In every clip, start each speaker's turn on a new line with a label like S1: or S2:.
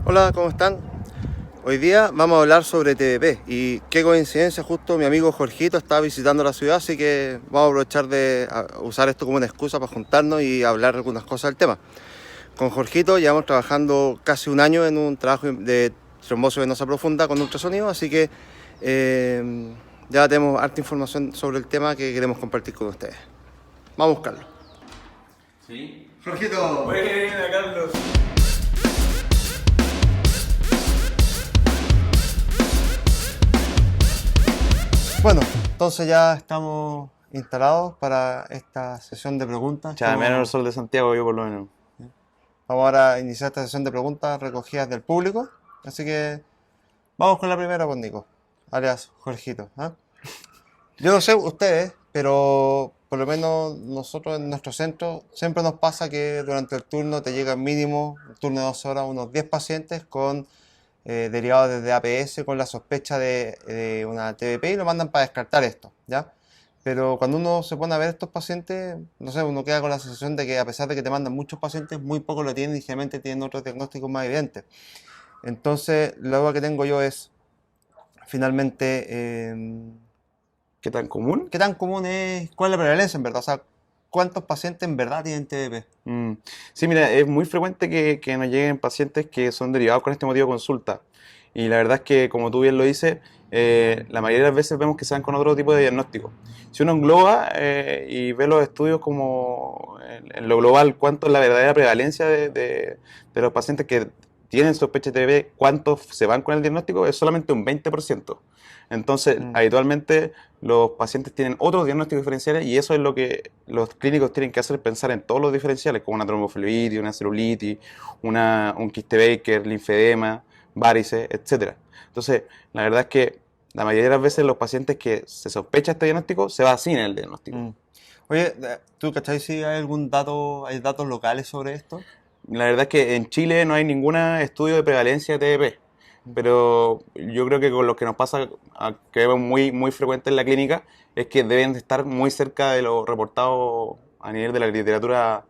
S1: Hola, ¿cómo están? Hoy día vamos a hablar sobre TBP y qué coincidencia, justo mi amigo Jorgito está visitando la ciudad, así que vamos a aprovechar de usar esto como una excusa para juntarnos y hablar algunas cosas del tema. Con Jorgito llevamos trabajando casi un año en un trabajo de trombosis venosa profunda con ultrasonido, así que ya tenemos harta información sobre el tema que queremos compartir con ustedes. Vamos a buscarlo.
S2: Sí.
S1: Jorgito.
S2: Buena, Carlos.
S1: Bueno, entonces ya estamos instalados para esta sesión de preguntas.
S2: Ya, menos el sol de Santiago, yo por lo menos.
S1: Vamos ahora a iniciar esta sesión de preguntas recogidas del público. Así que vamos con la primera, pues Nico, alias Jorgito. ¿Ah? Yo no sé ustedes, pero por lo menos nosotros en nuestro centro siempre nos pasa que durante el turno te llegan mínimo, un turno de 2 horas, unos 10 pacientes con derivados desde APS con la sospecha de una TBP y lo mandan para descartar esto, ¿ya? Pero cuando uno se pone a ver estos pacientes, no sé, uno queda con la sensación de que a pesar de que te mandan muchos pacientes, muy pocos lo tienen y generalmente tienen otros diagnósticos más evidentes. Entonces, la duda que tengo yo es, finalmente,
S2: ¿Qué tan común?
S1: ¿qué tan común es, cuál es la prevalencia en verdad? O sea, ¿cuántos pacientes en verdad tienen TBP?
S2: Sí, mira, es muy frecuente que nos lleguen pacientes que son derivados con este motivo de consulta. Y la verdad es que, como tú bien lo dices, la mayoría de las veces vemos que se dan con otro tipo de diagnóstico. Si uno engloba y ve los estudios como en lo global, cuánto es la verdadera prevalencia de los pacientes que tienen sospecha de TBP, cuántos se van con el diagnóstico, es solamente un 20%. Entonces, habitualmente los pacientes tienen otros diagnósticos diferenciales y eso es lo que los clínicos tienen que hacer, pensar en todos los diferenciales, como una tromboflebitis, una celulitis, un quiste Baker, linfedema, varices, etc. Entonces, la verdad es que la mayoría de las veces los pacientes que se sospecha este diagnóstico se va sin el diagnóstico.
S1: Oye, ¿tú cachai si hay algún dato, hay datos locales sobre esto?
S2: La verdad es que en Chile no hay ningún estudio de prevalencia de TBP, pero yo creo que con lo que nos pasa, que vemos muy frecuente en la clínica, es que deben de estar muy cerca de lo reportado a nivel de la literatura,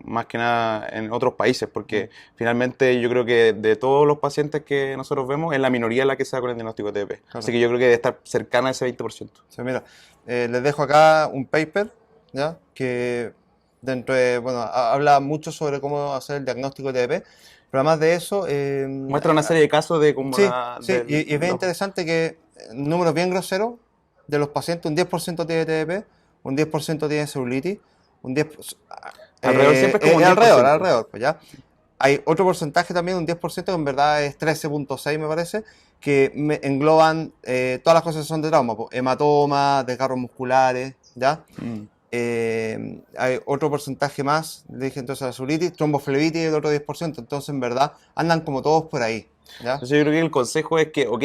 S2: más que nada en otros países, porque finalmente yo creo que de todos los pacientes que nosotros vemos, es la minoría la que se da con el diagnóstico de TBP.
S1: Claro.
S2: Así que yo creo que debe estar cercana a ese 20%.
S1: Sí, mira, les dejo acá un paper, ¿ya? Que dentro de, bueno, habla mucho sobre cómo hacer el diagnóstico de TBP, pero además de eso,
S2: Muestra una serie de casos de como
S1: sí, sí, y es bien
S2: los
S1: interesante que números bien groseros de los pacientes, un 10% tiene TBP, un 10% tiene celulitis, un 10%,
S2: alrededor, siempre es como un 10%.
S1: alrededor, pues ya. Hay otro porcentaje también, un 10%, que en verdad es 13,6 me parece, que engloban todas las cosas que son de trauma, pues, hematoma, desgarros musculares, ¿ya? Hay otro porcentaje más, le dije entonces la celulitis, tromboflebitis y el otro 10%, entonces en verdad andan como todos por ahí, ¿ya?
S2: Entonces yo creo que el consejo es que, ok,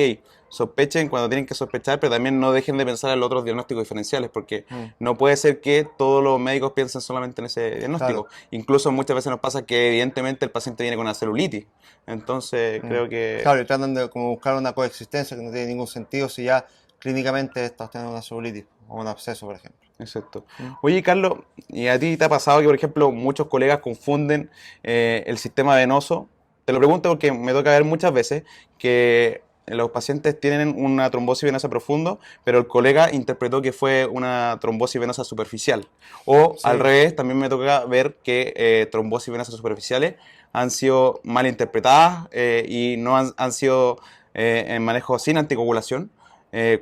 S2: sospechen cuando tienen que sospechar, pero también no dejen de pensar en los otros diagnósticos diferenciales, porque no puede ser que todos los médicos piensen solamente en ese diagnóstico.
S1: Claro.
S2: Incluso muchas veces nos pasa que evidentemente el paciente viene con una celulitis. Entonces creo que...
S1: Claro, y tratan de como buscar una coexistencia que no tiene ningún sentido si ya clínicamente estás teniendo una celulitis o un absceso, por ejemplo.
S2: Exacto. Oye, Carlos, ¿y a ti te ha pasado que, por ejemplo, muchos colegas confunden el sistema venoso? Te lo pregunto porque me toca ver muchas veces que los pacientes tienen una trombosis venosa profunda, pero el colega interpretó que fue una trombosis venosa superficial. O
S1: Sí.
S2: al revés, también me toca ver que trombosis venosas superficiales han sido mal interpretadas y no han sido en manejo sin anticoagulación.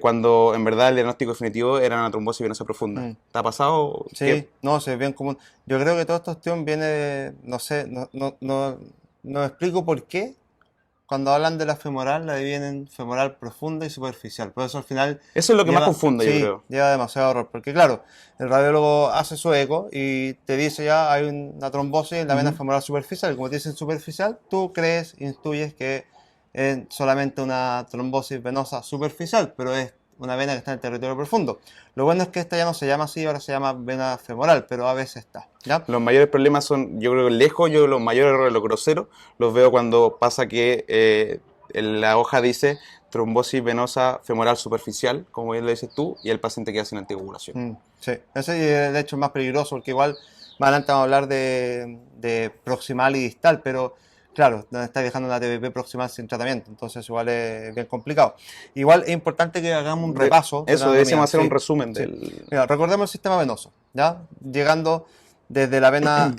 S2: Cuando en verdad el diagnóstico definitivo era una trombosis venosa profunda. ¿Te ha pasado?
S1: Sí, no, sí, es bien común. Yo creo que toda esta cuestión viene de, no sé, no explico por qué cuando hablan de la femoral la dividen femoral profunda y superficial. Por eso al final
S2: Eso es lo que más confunde, yo
S1: sí,
S2: creo.
S1: lleva demasiado error. Porque claro, el radiólogo hace su eco y te dice ya hay una trombosis en la vena femoral superficial. Y como te dicen superficial, tú crees, intuyes que es solamente una trombosis venosa superficial, pero es una vena que está en el territorio profundo. Lo bueno es que esta ya no se llama así, ahora se llama vena femoral, pero a veces está, ¿ya?
S2: Los mayores problemas son, yo creo, lejos, yo los mayores errores, los groseros, los veo cuando pasa que en la hoja dice trombosis venosa femoral superficial, como bien lo dices tú, y el paciente queda sin anticoagulación.
S1: Sí, ese de hecho es más peligroso porque igual más adelante vamos a hablar de proximal y distal, pero claro, donde estáis dejando una TPP proximal sin tratamiento, entonces igual es bien complicado. Igual es importante que hagamos un repaso. De la
S2: Eso,
S1: anatomía,
S2: deberíamos hacer
S1: sí,
S2: un resumen
S1: sí.
S2: del...
S1: Mira, recordemos el sistema venoso, ¿ya? Llegando desde la vena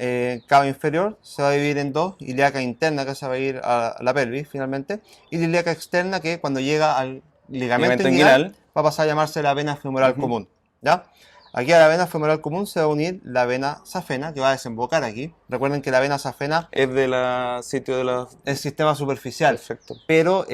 S1: cava inferior, se va a dividir en dos: ilíaca interna, que se va a ir a la pelvis finalmente, y la ilíaca externa, que cuando llega al ligamento
S2: Ligamento
S1: inguinal
S2: inguinal.
S1: va a pasar a llamarse la vena femoral
S2: Ujú.
S1: común, ¿ya? Aquí a la vena femoral común se va a unir la vena safena, que va a desembocar aquí. Recuerden que la vena safena
S2: Es de la sitio de la...
S1: es sistema superficial,
S2: Perfecto.
S1: pero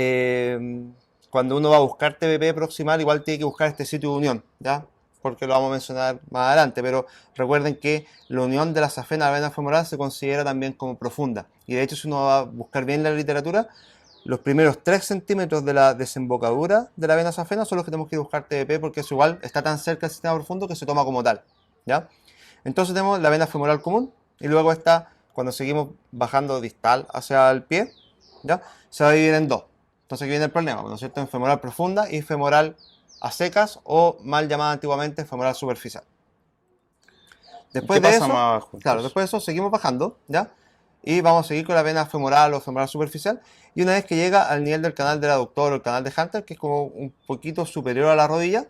S1: cuando uno va a buscar TPP proximal, igual tiene que buscar este sitio de unión, ¿ya? Porque lo vamos a mencionar más adelante, pero recuerden que la unión de la safena a la vena femoral se considera también como profunda. Y de hecho, si uno va a buscar bien la literatura, los primeros 3 centímetros de la desembocadura de la vena safena son los que tenemos que buscar TPP, porque eso igual está tan cerca del sistema profundo que se toma como tal, ¿ya? Entonces tenemos la vena femoral común, y luego está, cuando seguimos bajando distal hacia el pie, ¿ya? Se va a dividir en dos. Entonces aquí viene el problema, ¿no es cierto? En femoral profunda y femoral a secas, o mal llamada antiguamente femoral superficial. Después
S2: ¿Qué
S1: de
S2: pasa
S1: eso,
S2: más abajo,
S1: claro,
S2: entonces?
S1: después de eso seguimos bajando, ¿ya? Y vamos a seguir con la vena femoral o femoral superficial. Y una vez que llega al nivel del canal del aductor o el canal de Hunter, que es como un poquito superior a la rodilla,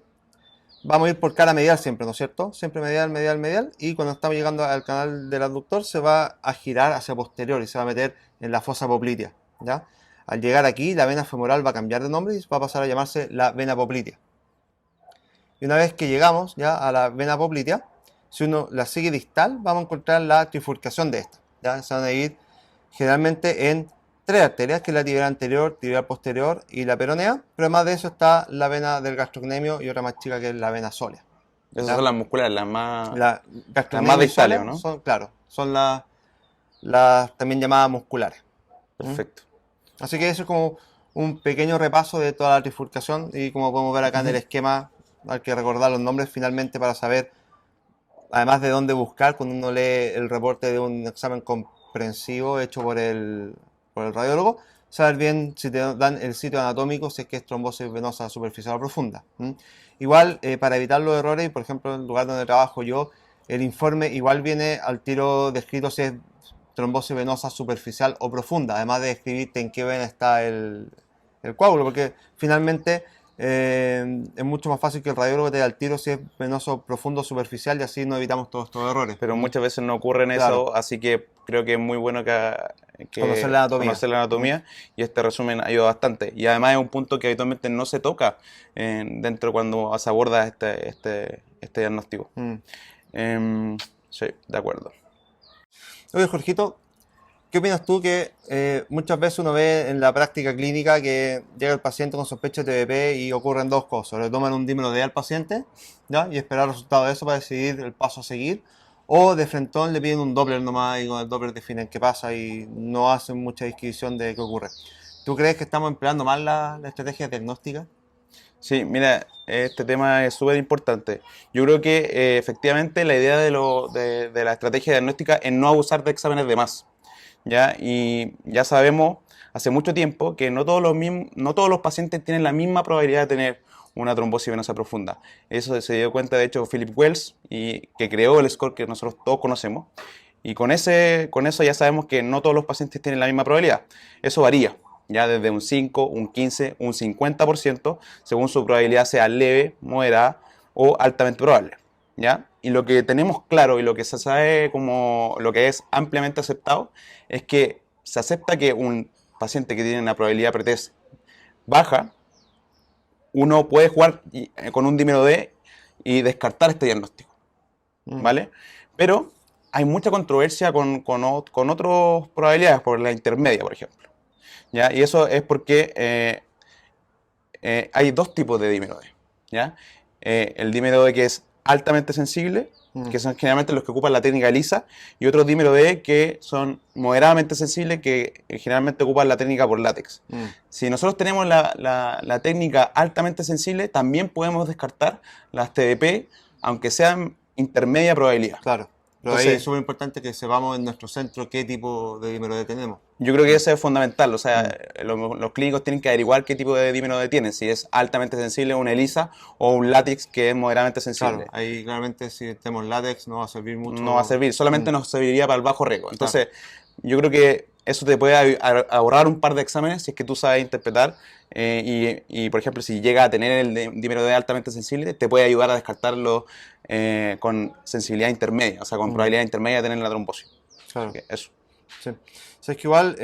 S1: vamos a ir por cara medial siempre, ¿no es cierto? Siempre medial, medial, medial. Y cuando estamos llegando al canal del aductor, se va a girar hacia posterior y se va a meter en la fosa poplitea, ¿ya? Al llegar aquí, la vena femoral va a cambiar de nombre y va a pasar a llamarse la vena poplitea. Y una vez que llegamos ya a la vena poplitea, si uno la sigue distal, vamos a encontrar la trifurcación de esta, ¿ya? Se van a ir generalmente en 3 arterias, que es la tibial anterior, tibial posterior y la peronea, pero además de eso está la vena del gastrocnemio y otra más chica, que es la vena sólea.
S2: Esas
S1: ¿Ya?
S2: son las musculares, las
S1: La
S2: más
S1: gastrocnemio y
S2: distales,
S1: sólea
S2: ¿no?
S1: son, claro, son las también llamadas musculares. ¿Mm?
S2: Perfecto.
S1: Así que eso es como un pequeño repaso de toda la trifurcación, y como podemos ver acá en el
S2: Ujú.
S1: esquema, hay que recordar los nombres finalmente para saber, además de dónde buscar cuando uno lee el reporte de un examen comprensivo hecho por el radiólogo, saber bien si te dan el sitio anatómico, si es que es trombosis venosa superficial o profunda. Igual, para evitar los errores, por ejemplo, en el lugar donde trabajo yo, el informe igual viene al tiro descrito si es trombosis venosa superficial o profunda, además de escribirte en qué vena está el coágulo, porque finalmente es mucho más fácil que el radiólogo te dé al tiro si es venoso profundo o superficial, y así no evitamos todos estos errores.
S2: Pero muchas veces no ocurre en
S1: Claro,
S2: eso, así que creo que es muy bueno
S1: conocer
S2: que
S1: la anatomía.
S2: conocer la anatomía, y este resumen ayuda bastante. Y además es un punto que habitualmente no se toca dentro cuando se aborda este diagnóstico.
S1: Mm.
S2: Sí, de acuerdo.
S1: Oye, Jorgito, ¿qué opinas tú que muchas veces uno ve en la práctica clínica que llega el paciente con sospecha de TBP y ocurren dos cosas? Le toman un dímero D al paciente, ¿ya? Y esperar el resultado de eso para decidir el paso a seguir. O de frentón le piden un Doppler nomás, y con el Doppler definen qué pasa y no hacen mucha descripción de qué ocurre. ¿Tú crees que estamos empleando mal la estrategia diagnóstica?
S2: Sí, mira, este tema es súper importante. Yo creo que efectivamente la idea de la estrategia diagnóstica es no abusar de exámenes de más, ¿ya? Y ya sabemos hace mucho tiempo que no todos los pacientes tienen la misma probabilidad de tener una trombosis venosa profunda. Eso se dio cuenta, de hecho, Philip Wells, y que creó el score que nosotros todos conocemos. Y con eso ya sabemos que no todos los pacientes tienen la misma probabilidad. Eso varía, ya desde un 5, un 15, un 50%, según su probabilidad sea leve, moderada o altamente probable, ¿ya? Y lo que tenemos claro y lo que se sabe como lo que es ampliamente aceptado es que se acepta que un paciente que tiene una probabilidad pretest baja, uno puede jugar con un dímero D y descartar este diagnóstico,
S1: Mm,
S2: ¿vale? Pero hay mucha controversia con otras probabilidades, por la intermedia, por ejemplo, ¿ya? Y eso es porque hay dos tipos de dímero D, ¿ya? El dímero D que es altamente sensible,
S1: mm,
S2: que son generalmente los que ocupan la técnica ELISA, y otros dímero D que son moderadamente sensibles, que generalmente ocupan la técnica por látex.
S1: mm.
S2: Si nosotros tenemos la técnica altamente sensible, también podemos descartar las TDP, aunque sean intermedia probabilidad.
S1: Claro. Pero ahí es
S2: Entonces,
S1: súper importante que sepamos en nuestro centro qué tipo de dímero D tenemos.
S2: yo creo que eso es fundamental. O
S1: Mm.
S2: sea, los clínicos tienen que averiguar qué tipo de dímero D tienen, si es altamente sensible, una ELISA, o un látex que es moderadamente sensible.
S1: Claro, ahí claramente si tenemos látex no va a servir
S2: No va a
S1: mucho.
S2: servir, solamente
S1: Mm,
S2: nos serviría para el bajo riesgo.
S1: claro.
S2: Entonces, yo creo que eso te puede ahorrar un par de exámenes si es que tú sabes interpretar por ejemplo, si llega a tener el dímero D altamente sensible, te puede ayudar a descartarlo con sensibilidad intermedia, o sea, con probabilidad intermedia de tener la trombosis.
S1: Claro.
S2: Eso.
S1: Sí. O sea, es que igual,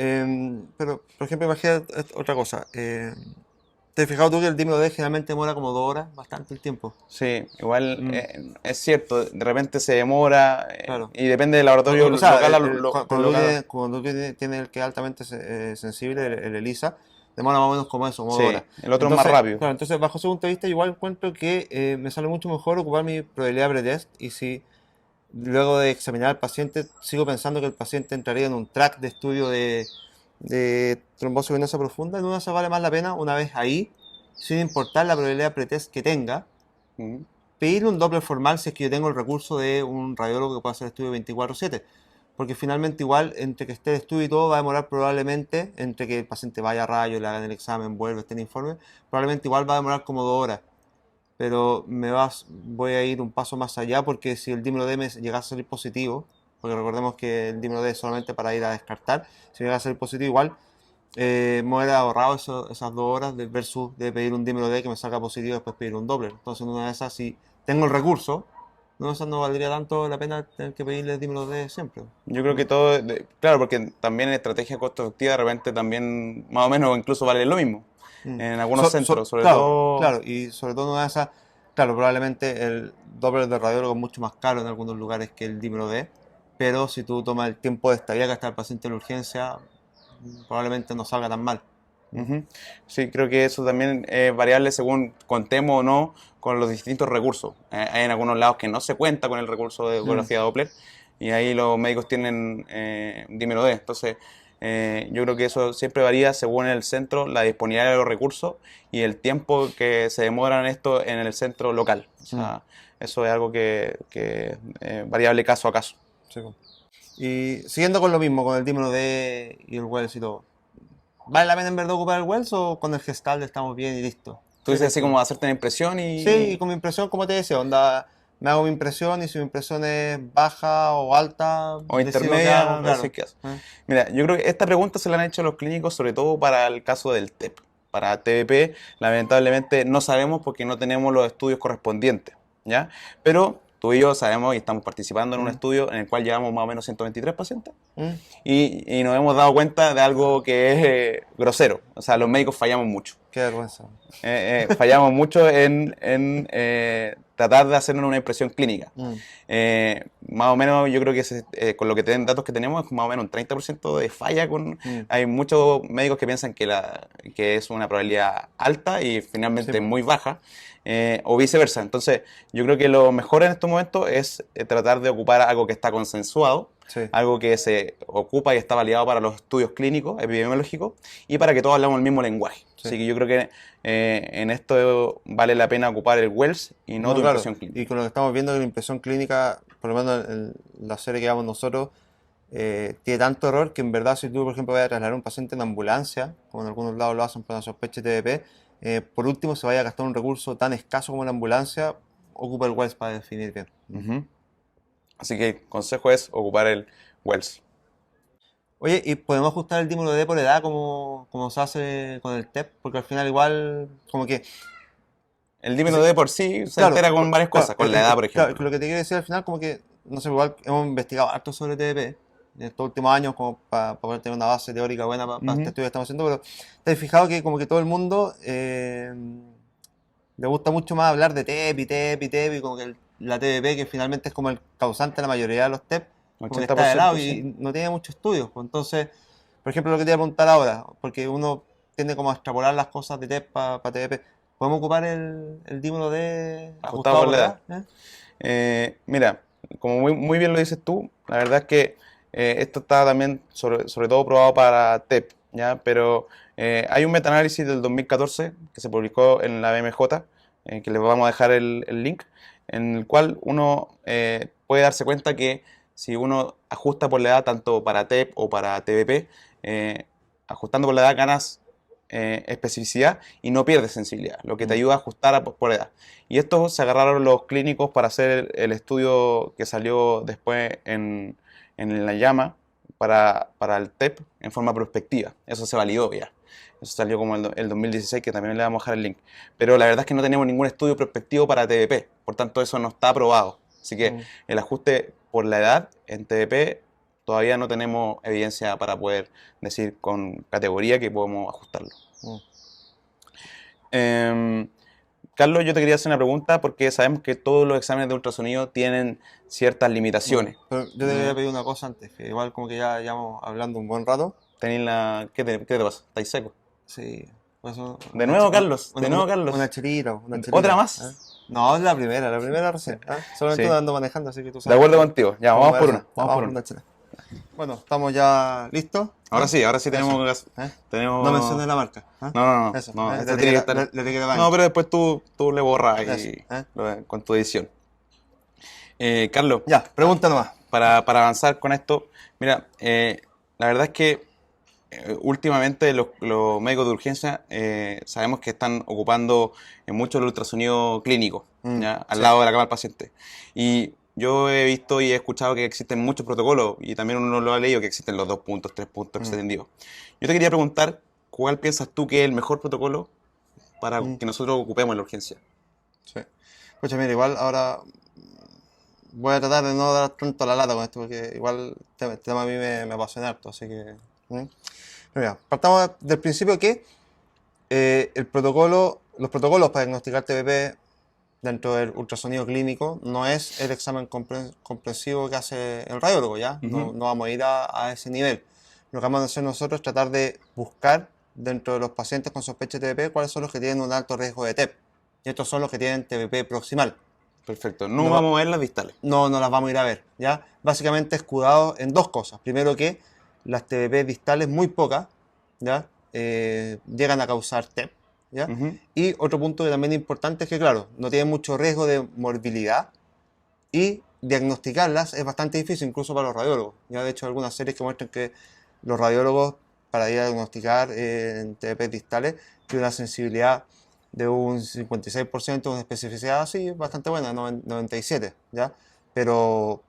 S1: pero por ejemplo, imagina otra cosa. ¿Te has fijado tú que el dímero D generalmente demora como 2 horas? Bastante el tiempo.
S2: Sí, igual es cierto, de repente se demora
S1: Claro.
S2: y depende del laboratorio
S1: O sea,
S2: local.
S1: cuando tú tienes el que es altamente sensible, el ELISA, demora más o menos como eso, como 2
S2: Sí,
S1: horas.
S2: el otro es
S1: Entonces,
S2: más rápido.
S1: claro, entonces bajo ese punto de vista, igual encuentro que me sale mucho mejor ocupar mi probabilidad pretest y si luego de examinar al paciente sigo pensando que el paciente entraría en un track de estudio de trombosis venosa profunda, en una se vale más la pena una vez ahí, sin importar la probabilidad pretest que tenga,
S2: Mm.
S1: pedir un Doppler formal si es que yo tengo el recurso de un radiólogo que pueda hacer estudio 24/7. Porque finalmente igual, entre que esté el estudio y todo, va a demorar probablemente, entre que el paciente vaya a rayo, le hagan el examen, vuelva, esté en informe, probablemente igual va a demorar como 2 horas. Pero voy a ir un paso más allá porque si el dímero D me llega a salir positivo, porque recordemos que el dímero D es solamente para ir a descartar, si me llega a salir positivo igual, me hubiera ahorrado esas 2 horas versus de pedir un dímero D que me salga positivo y después pedir un Doppler. Entonces, en una de esas, si tengo el recurso, no valdría tanto la pena tener que pedirle el dímero D siempre.
S2: Yo creo que todo, claro, porque también en estrategia costo-efectiva de repente también más o menos incluso vale lo mismo
S1: Mm.
S2: en algunos centros, sobre
S1: Claro,
S2: todo.
S1: claro, y sobre todo en una de esas, claro, probablemente el Doppler de radiólogo es mucho más caro en algunos lugares que el dímero D, pero si tú tomas el tiempo de estadía que está el paciente en la urgencia, probablemente no salga tan mal.
S2: Ujú. Sí, creo que eso también es variable según contemos o no con los distintos recursos. Hay en algunos lados que no se cuenta con el recurso de ecografía Doppler y ahí los médicos tienen dímero D. Entonces, yo creo que eso siempre varía según el centro, la disponibilidad de los recursos y el tiempo que se demoran esto en el centro local. O sea, eso es algo que variable caso a caso.
S1: Sí, po. Y siguiendo con lo mismo, con el dímero D y el Wells y todo, ¿vale la pena en verdad ocupar el Wells o con el Gestalt estamos bien y listo?
S2: Tú dices así como hacerte una impresión
S1: Sí, y con mi impresión, como te decía, onda, me hago mi impresión y si mi impresión es baja o alta,
S2: o
S1: decido qué
S2: intermedia,
S1: hago,
S2: así
S1: claro.
S2: que haces. Mira, yo creo que esta pregunta se la han hecho los clínicos sobre todo para el caso del TEP. Para TBP, lamentablemente no sabemos porque no tenemos los estudios correspondientes, ¿ya? Pero tú y yo sabemos y estamos participando en un estudio en el cual llevamos más o menos 123 pacientes
S1: Mm,
S2: y nos hemos dado cuenta de algo que es grosero. O sea, los médicos fallamos mucho.
S1: qué vergüenza.
S2: Fallamos mucho en tratar de hacernos una impresión clínica.
S1: Mm,
S2: Más o menos, yo creo que con lo que datos que tenemos es más o menos un 30% de falla.
S1: mm.
S2: Hay muchos médicos que piensan que es una probabilidad alta y finalmente
S1: Sí, po.
S2: muy baja, o viceversa. Entonces, yo creo que lo mejor en estos momentos es tratar de ocupar algo que está consensuado,
S1: Sí.
S2: algo que se ocupa y está validado para los estudios clínicos, epidemiológicos, y para que todos hablemos el mismo lenguaje.
S1: Sí.
S2: Así que yo creo que en esto vale la pena ocupar el Wells y no tu
S1: claro.
S2: impresión clínica.
S1: Y con lo que estamos viendo que la impresión clínica, por lo menos en la serie que llevamos nosotros, tiene tanto error que en verdad si tú, por ejemplo, vas a trasladar a un paciente en ambulancia, como en algunos lados lo hacen por una sospecha de TBP, por último se vaya a gastar un recurso tan escaso como la ambulancia, ocupa el Wells para definir bien.
S2: Ujú. Así que el consejo es ocupar el Wells.
S1: Oye, ¿y podemos ajustar el dímero D por edad como se hace con el TEP? Porque al final igual, como que...
S2: El dímero D por sí se
S1: Claro,
S2: altera con varias cosas, con la edad, por
S1: claro,
S2: ejemplo.
S1: lo que te quiero decir al final, como que, no sé, igual hemos investigado harto sobre TDP en estos últimos años, como para poder tener una base teórica buena para este estudio que estamos haciendo, pero te has fijado que como que todo el mundo le gusta mucho más hablar de TEP y TEP y TEP, y como que la TDP, que finalmente es como el causante de la mayoría de los TEP, como que está de lado
S2: 80%,
S1: y
S2: sí.
S1: no tiene muchos estudios. Pues entonces, por ejemplo, lo que te voy a preguntar ahora, porque uno tiende como a extrapolar las cosas de TEP para TDP. ¿Podemos ocupar el dímero D
S2: Ajustado
S1: ajustado
S2: por
S1: por
S2: la edad.
S1: edad?
S2: Mira, como muy bien lo dices tú, la verdad es que esto está también sobre todo probado para TEP, ¿ya? Pero hay un metaanálisis del 2014 que se publicó en la BMJ, que les vamos a dejar el link, en el cual uno puede darse cuenta que si uno ajusta por la edad tanto para TEP o para TBP, ajustando por la edad ganas especificidad y no pierdes sensibilidad, lo que te ayuda a ajustar por edad. Y esto se agarraron los clínicos para hacer el estudio que salió después en la llama, para el TEP en forma prospectiva. Eso se validó ya. Eso salió como el 2016, que también le vamos a dejar el link. Pero la verdad es que no tenemos ningún estudio prospectivo para TDP. Por tanto, eso no está aprobado. Así que el ajuste por la edad en TDP todavía no tenemos evidencia para poder decir con categoría que podemos ajustarlo. Carlos, yo te quería hacer una pregunta porque sabemos que todos los exámenes de ultrasonido tienen ciertas limitaciones.
S1: Pero yo te quería pedir una cosa antes, que igual como que ya llevamos hablando un buen rato.
S2: ¿Qué te pasa? ¿Estáis seco?
S1: Sí. Pues
S2: De nuevo, Carlos. De nuevo, Carlos.
S1: Una chelita.
S2: ¿Otra más?
S1: ¿Eh? No, es la primera recién. Solamente
S2: Sí.
S1: ando manejando, así que tú sabes.
S2: De acuerdo contigo. Ya, vamos por una.
S1: Vamos por una chela. Bueno, estamos ya listos.
S2: Ahora sí tenemos gas.
S1: No menciones la marca.
S2: No.
S1: Eso.
S2: No,
S1: La
S2: esto tiene que estar.
S1: etiqueta va ahí.
S2: No, pero después tú le borras
S1: Eso,
S2: ahí con tu edición. Carlos,
S1: Ya, pregunta nomás.
S2: para avanzar con esto, mira, la verdad es que últimamente los médicos de urgencia sabemos que están ocupando mucho el ultrasonido clínico, ¿ya? Al lado de la cama del paciente. Y yo he visto y he escuchado que existen muchos protocolos y también uno lo ha leído que existen los 2 puntos, 3 puntos extendidos. Yo te quería preguntar, ¿cuál piensas tú que es el mejor protocolo para que nosotros ocupemos en la urgencia?
S1: Sí. Escucha, mira, igual ahora voy a tratar de no dar tanto la lata con esto porque igual el tema a mí me apasiona harto, así que... Pero mira, partamos del principio que los protocolos para diagnosticar TBP dentro del ultrasonido clínico no es el examen comprensivo que hace el radiólogo, ¿ya? No vamos a ir a ese nivel. Lo que vamos a hacer nosotros es tratar de buscar dentro de los pacientes con sospecha de TBP cuáles son los que tienen un alto riesgo de TEP. Y estos son los que tienen TBP proximal.
S2: Perfecto. No vamos a ver las distales.
S1: No las vamos a ir a ver, ¿ya? Básicamente escudados en dos cosas. Primero que las TBP distales, muy pocas, ¿ya? Llegan a causar TEP, ¿ya? Y otro punto que también es importante es que, claro, no tienen mucho riesgo de morbilidad y diagnosticarlas es bastante difícil, incluso para los radiólogos. Ya de hecho, hay algunas series que muestran que los radiólogos, para ir a diagnosticar en TBP distales, tienen una sensibilidad de un 56%, una especificidad así bastante buena, 97%, ¿ya? Pero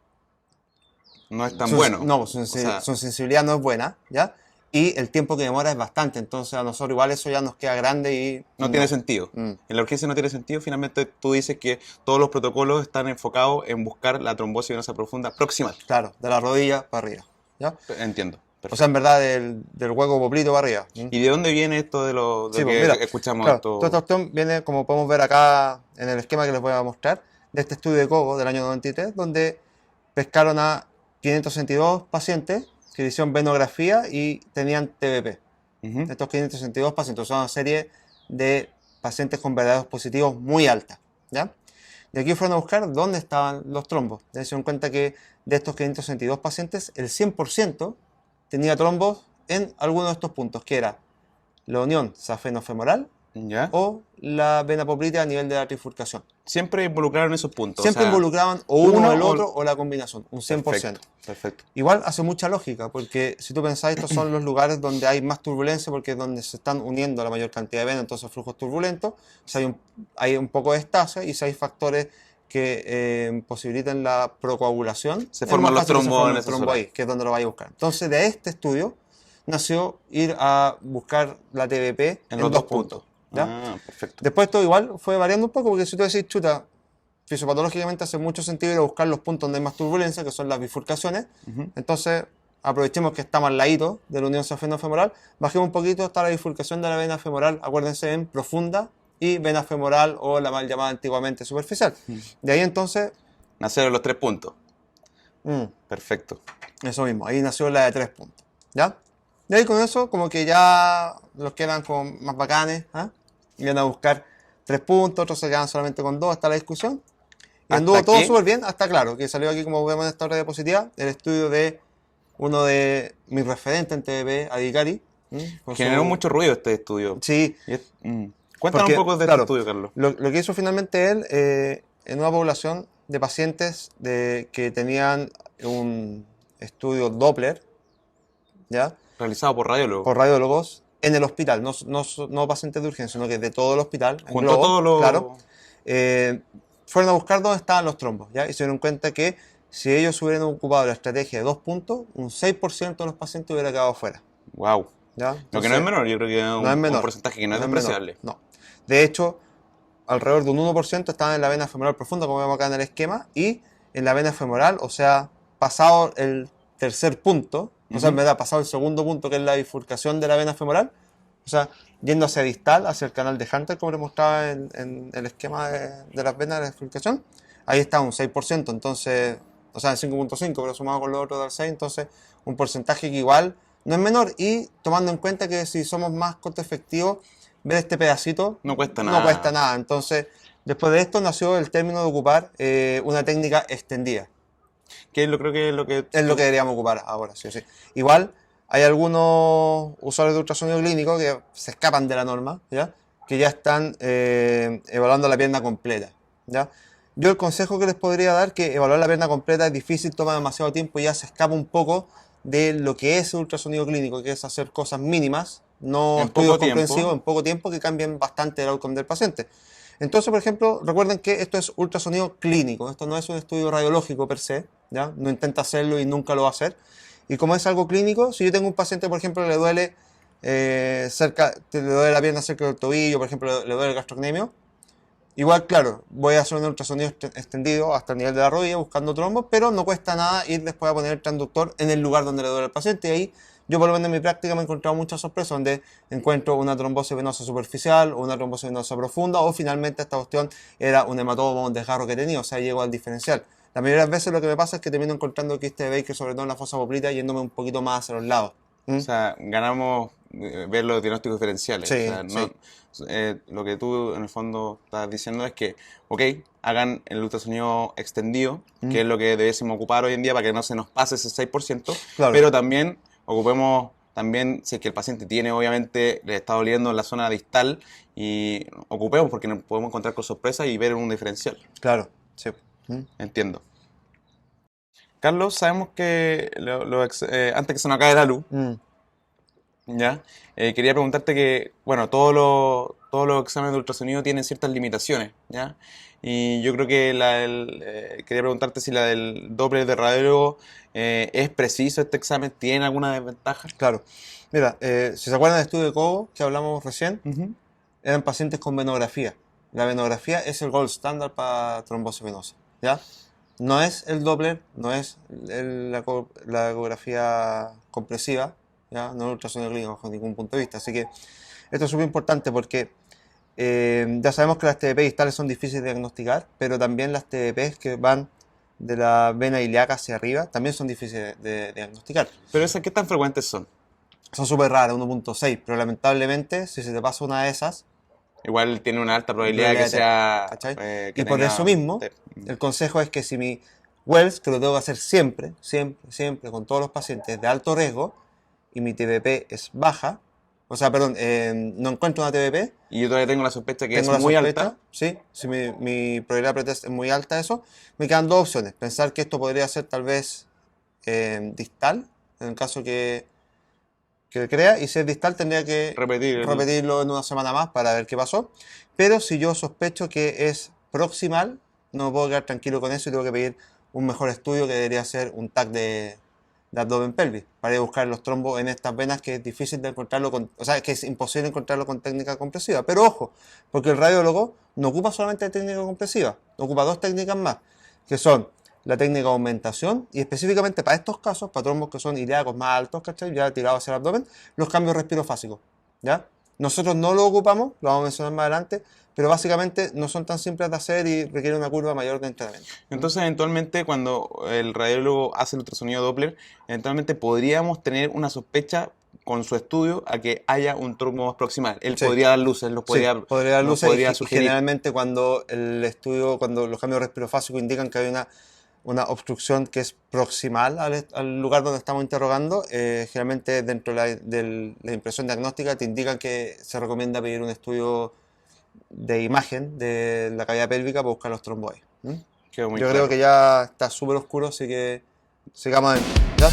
S2: no es tan bueno.
S1: No, su sensibilidad no es buena, ¿ya? Y el tiempo que demora es bastante, entonces a nosotros igual eso ya nos queda grande y...
S2: No tiene sentido. En la urgencia no tiene sentido. Finalmente tú dices que todos los protocolos están enfocados en buscar la trombosis venosa profunda proximal.
S1: Claro, de la rodilla para arriba, ¿ya?
S2: Entiendo. Perfecto.
S1: O sea, en verdad, del hueco poplito para arriba.
S2: ¿Y de dónde viene esto de lo que
S1: mira,
S2: escuchamos?
S1: Claro,
S2: Esto?
S1: toda esta cuestión viene, como podemos ver acá en el esquema que les voy a mostrar, de este estudio de Cogo del año 93, donde pescaron a 562 pacientes que hicieron venografía y tenían TBP. Estos 562 pacientes son una serie de pacientes con verdaderos positivos muy alta, ¿ya? Y aquí fueron a buscar dónde estaban los trombos. Se dieron cuenta que de estos 562 pacientes, el 100% tenía trombos en alguno de estos puntos, que era la unión safenofemoral o la vena poplítea a nivel de la trifurcación.
S2: Siempre involucraron esos puntos.
S1: Siempre involucraban o uno o el otro o la combinación, un 100%.
S2: Perfecto.
S1: Igual hace mucha lógica, porque si tú pensáis, estos son los lugares donde hay más turbulencia, porque es donde se están uniendo la mayor cantidad de venas, entonces flujos turbulentos, si hay un poco de estasia y si hay factores que posibilitan la procoagulación,
S2: se forman los trombos en ese
S1: ahí, que es donde lo vais a buscar. Entonces, de este estudio nació ir a buscar la TBP en los dos puntos. ¿Ya?
S2: Perfecto.
S1: Después esto igual fue variando un poco, porque si tú decís, chuta, fisiopatológicamente hace mucho sentido ir a buscar los puntos donde hay más turbulencia, que son las bifurcaciones. Entonces, aprovechemos que estamos al ladito de la unión safenofemoral, bajemos un poquito hasta la bifurcación de la vena femoral, acuérdense, en profunda y vena femoral o la mal llamada antiguamente superficial. De ahí entonces...
S2: nacieron los 3 puntos. Perfecto.
S1: Eso mismo, ahí nació la de 3 puntos. ¿Ya? Y ahí con eso como que ya los quedan como más bacanes, y van a buscar 3 puntos, otros se quedan solamente con 2 hasta la discusión. Y anduvo todo súper bien, hasta claro, que salió aquí como vemos en esta hora de diapositiva, el estudio de uno de mis referentes en TBP, Adhikari.
S2: Generó mucho ruido este estudio.
S1: Sí.
S2: Cuéntanos un poco de este estudio, Carlos.
S1: Lo que hizo finalmente él, en una población de pacientes que tenían un estudio Doppler, ¿ya?
S2: Realizado por radiólogos.
S1: Por radiólogos en el hospital, no pacientes de urgencia, sino que de todo el hospital.
S2: Junto a todos los...
S1: Claro. Fueron a buscar dónde estaban los trombos, ¿ya? Y se dieron cuenta que si ellos hubieran ocupado la estrategia de 2 puntos, un 6% de los pacientes hubiera quedado fuera.
S2: Wow.
S1: ¿Ya?
S2: Lo que no es menor, yo creo que es
S1: no es menor.
S2: un porcentaje que no es
S1: menor.
S2: despreciable.
S1: No. De hecho, alrededor de un 1% estaban en la vena femoral profunda, como vemos acá en el esquema, y en la vena femoral, o sea, pasado el tercer punto, o sea, en verdad, pasado el segundo punto, que es la bifurcación de la vena femoral, o sea, yendo hacia distal, hacia el canal de Hunter, como le mostraba en el esquema de las venas de la bifurcación, ahí está un 6%, entonces, o sea, en 5.5, pero sumado con lo otro del 6, entonces, un porcentaje que igual no es menor, y tomando en cuenta que si somos más costo efectivos, ver este pedacito
S2: No cuesta nada.
S1: no cuesta nada. Entonces, después de esto nació el término de ocupar una técnica extendida.
S2: Que creo que es lo que...
S1: Es lo que deberíamos ocupar ahora, sí o sí. Igual, hay algunos usuarios de ultrasonido clínico que se escapan de la norma, ¿ya? Que ya están evaluando la pierna completa, ¿ya? Yo el consejo que les podría dar que evaluar la pierna completa es difícil, toma demasiado tiempo y ya se escapa un poco de lo que es el ultrasonido clínico, que es hacer cosas mínimas, no
S2: En
S1: estudios
S2: poco tiempo.
S1: comprensivos en poco tiempo que cambien bastante el outcome del paciente. Entonces, por ejemplo, recuerden que esto es ultrasonido clínico, esto no es un estudio radiológico per se, ¿ya? No intenta hacerlo y nunca lo va a hacer. Y como es algo clínico, si yo tengo un paciente, por ejemplo, le duele le duele la pierna cerca del tobillo, por ejemplo, le duele el gastrocnemio, igual, claro, voy a hacer un ultrasonido extendido hasta el nivel de la rodilla buscando trombos, pero no cuesta nada ir después a poner el transductor en el lugar donde le duele al paciente. Y ahí, yo por lo menos en mi práctica me he encontrado muchas sorpresas donde encuentro una trombosis venosa superficial o una trombosis venosa profunda, o finalmente esta cuestión era un hematoma o un desgarro que tenía, o sea, llego al diferencial. La mayoría de las veces lo que me pasa es que termino encontrando quiste de Baker, sobre todo en la fosa poplita, yéndome un poquito más hacia los lados.
S2: O sea, ganamos ver los diagnósticos diferenciales.
S1: Sí,
S2: O sea, lo que tú en el fondo estás diciendo es que, ok, hagan el ultrasonido extendido, que es lo que debiésemos ocupar hoy en día para que no se nos pase ese 6%,
S1: Claro.
S2: pero también ocupemos, también si es que el paciente tiene, obviamente, le está doliendo en la zona distal, y ocupemos porque nos podemos encontrar con sorpresas y ver un diferencial.
S1: Claro, sí.
S2: Entiendo. Carlos, sabemos que antes que se nos acabe la luz, ¿ya? Quería preguntarte que, bueno, todos los exámenes de ultrasonido tienen ciertas limitaciones, ¿ya? Y yo creo que quería preguntarte si la del Doppler de radiólogo es preciso este examen, ¿tiene alguna desventaja?
S1: Claro. Mira, si se acuerdan del estudio de Cobo que hablamos recién, eran pacientes con venografía. La venografía es el gold standard para trombosis venosa, ¿ya? No es el Doppler, no es la ecografía compresiva, ¿ya? No es el ultrasonido clínico bajo ningún punto de vista. Así que esto es súper importante porque ya sabemos que las TDP distales son difíciles de diagnosticar, pero también las TDP que van de la vena ilíaca hacia arriba también son difíciles de diagnosticar.
S2: Pero esas, ¿qué tan frecuentes son?
S1: Son súper raras, 1.6, pero lamentablemente si se te pasa una de esas,
S2: igual tiene una alta probabilidad de que sea...
S1: ¿cachai?
S2: que
S1: Y por
S2: tenga
S1: eso mismo,
S2: TEP.
S1: el consejo es que si mi Wells, que lo tengo que hacer siempre, con todos los pacientes de alto riesgo, y mi TBP es baja, o sea, perdón, no encuentro una TBP,
S2: Y yo todavía tengo la sospecha que
S1: tengo
S2: es
S1: la
S2: muy
S1: sospecha,
S2: alta.
S1: sí, si mi probabilidad pretest es muy alta, eso, me quedan dos opciones. Pensar que esto podría ser tal vez distal, en el caso que crea, y si es distal tendría que repetirlo en una semana más para ver qué pasó. Pero si yo sospecho que es proximal, no me puedo quedar tranquilo con eso y tengo que pedir un mejor estudio que debería ser un TAC de abdomen pelvis para ir a buscar los trombos en estas venas, que es difícil de encontrarlo o sea, que es imposible encontrarlo con técnica compresiva. Pero ojo, porque el radiólogo no ocupa solamente técnica compresiva, ocupa dos técnicas más, que son la técnica de aumentación y específicamente para estos casos, para trombos que son ilíacos más altos, ¿cachai? Ya tirados hacia el abdomen, los cambios respirofásicos, ¿ya? Nosotros no lo ocupamos, lo vamos a mencionar más adelante, pero básicamente no son tan simples de hacer y requieren una curva mayor de entrenamiento.
S2: Entonces, eventualmente, cuando el radiólogo hace el ultrasonido Doppler, eventualmente podríamos tener una sospecha con su estudio a que haya un trombo más proximal. Él podría dar luces,
S1: podría dar luces y
S2: sugerir.
S1: generalmente cuando cuando los cambios respirofásicos indican que hay una obstrucción que es proximal al lugar donde estamos interrogando, generalmente dentro de la impresión diagnóstica te indican que se recomienda pedir un estudio de imagen de la cavidad pélvica para buscar los trombos ahí.
S2: Quedó muy
S1: Yo
S2: claro.
S1: creo que ya está súper oscuro, así que sigamos adentro. ¿Ya?